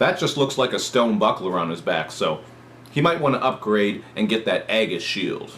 That just looks like a stone buckler on his back, so he might want to upgrade and get that Aegis shield.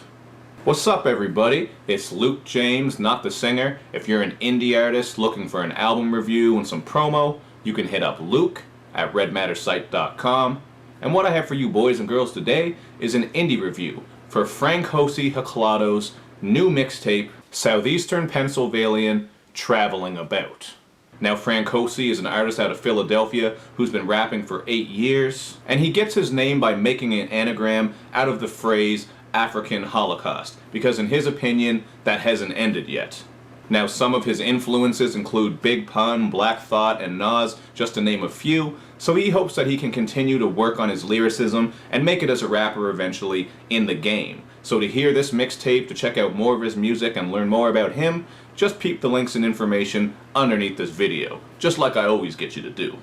What's up, everybody? It's Luke James, not the singer. If you're an indie artist looking for an album review and some promo, you can hit up Luke at redmattersite.com. And what I have for you boys and girls today is an indie review for Francosi Haclauto's new mixtape, Southeastern Pennsylvalien, Traveling About. Now, Francosi is an artist out of Philadelphia who's been rapping for 8 years, and he gets his name by making an anagram out of the phrase African Holocaust, because in his opinion, that hasn't ended yet. Now, some of his influences include Big Pun, Black Thought, and Nas, just to name a few, so he hopes that he can continue to work on his lyricism and make it as a rapper eventually in the game. So to hear this mixtape, to check out more of his music and learn more about him, just peep the links and information underneath this video, just like I always get you to do.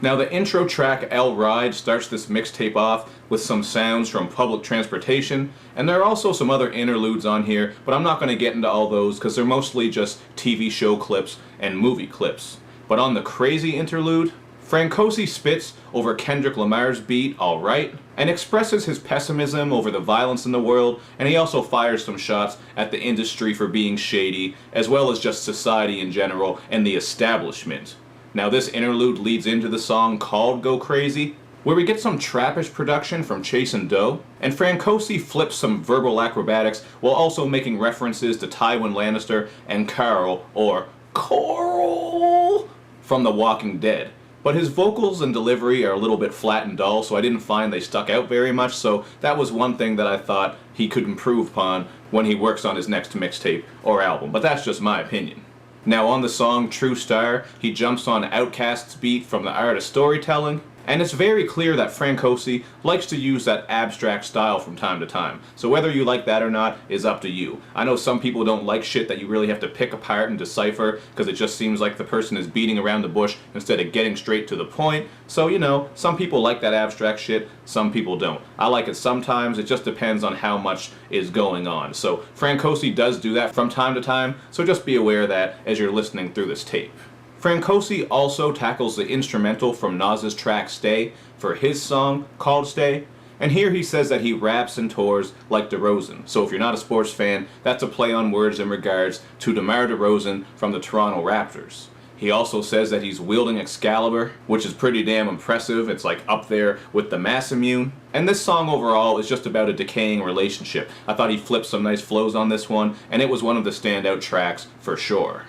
Now, the intro track, L Ride, starts this mixtape off with some sounds from public transportation, and there are also some other interludes on here, but I'm not going to get into all those because they're mostly just TV show clips and movie clips. But on the crazy interlude, Francosi spits over Kendrick Lamar's beat, Alright, and expresses his pessimism over the violence in the world, and he also fires some shots at the industry for being shady, as well as just society in general and the establishment. Now, this interlude leads into the song called Go Crazy, where we get some trappish production from Chase and Doe, and Francosi flips some verbal acrobatics while also making references to Tywin Lannister and Carl, or Coral, from The Walking Dead. But his vocals and delivery are a little bit flat and dull, so I didn't find they stuck out very much, so that was one thing that I thought he could improve upon when he works on his next mixtape or album, but that's just my opinion. Now, on the song True Star, he jumps on Outkast's beat from The Art of Storytelling, and it's very clear that Francosi likes to use that abstract style from time to time. So whether you like that or not is up to you. I know some people don't like shit that you really have to pick apart and decipher because it just seems like the person is beating around the bush instead of getting straight to the point. So, you know, some people like that abstract shit, some people don't. I like it sometimes, it just depends on how much is going on. So Francosi does do that from time to time, so just be aware of that as you're listening through this tape. Francosi also tackles the instrumental from Nas's track Stay for his song called Stay, and here he says that he raps and tours like DeRozan. So if you're not a sports fan, that's a play on words in regards to DeMar DeRozan from the Toronto Raptors. He also says that he's wielding Excalibur, which is pretty damn impressive. It's like up there with the Massimmune. And this song overall is just about a decaying relationship. I thought he flipped some nice flows on this one, and it was one of the standout tracks for sure.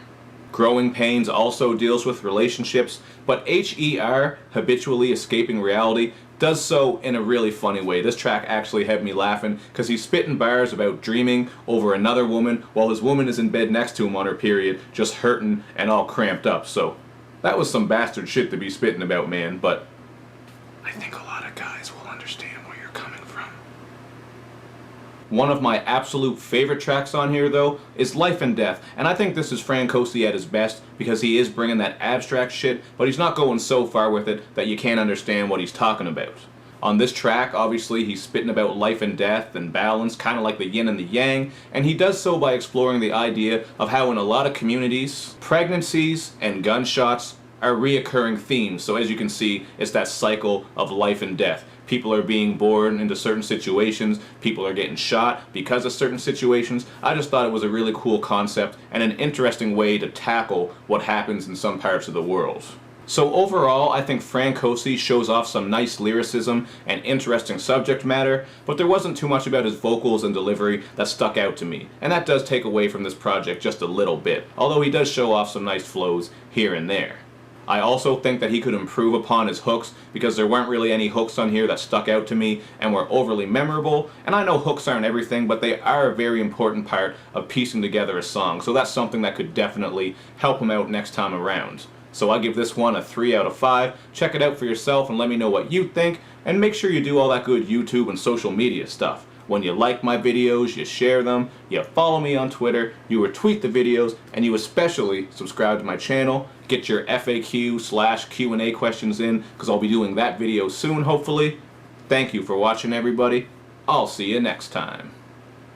Growing Pains also deals with relationships, but H.E.R., Habitually Escaping Reality, does so in a really funny way. This track actually had me laughing because he's spitting bars about dreaming over another woman while his woman is in bed next to him on her period, just hurting and all cramped up. So that was some bastard shit to be spitting about, man, but I think a lot of guys will understand where you're coming from. One of my absolute favorite tracks on here, though, is Life and Death, and I think this is Francosi at his best because he is bringing that abstract shit, but he's not going so far with it that you can't understand what he's talking about. On this track, obviously, he's spitting about life and death and balance, kind of like the yin and the yang, and he does so by exploring the idea of how in a lot of communities, pregnancies and gunshots are reoccurring themes. So as you can see, it's that cycle of life and death. People are being born into certain situations, people are getting shot because of certain situations. I just thought it was a really cool concept and an interesting way to tackle what happens in some parts of the world. So overall, I think Francosi shows off some nice lyricism and interesting subject matter, but there wasn't too much about his vocals and delivery that stuck out to me, and that does take away from this project just a little bit, although he does show off some nice flows here and there. I also think that he could improve upon his hooks because there weren't really any hooks on here that stuck out to me and were overly memorable, and I know hooks aren't everything, but they are a very important part of piecing together a song, so that's something that could definitely help him out next time around. So I give this one a 3 out of 5. Check it out for yourself and let me know what you think, and make sure you do all that good YouTube and social media stuff. When you like my videos, you share them, you follow me on Twitter, you retweet the videos, and you especially subscribe to my channel. Get your FAQ/Q&A questions in, because I'll be doing that video soon, hopefully. Thank you for watching, everybody. I'll see you next time.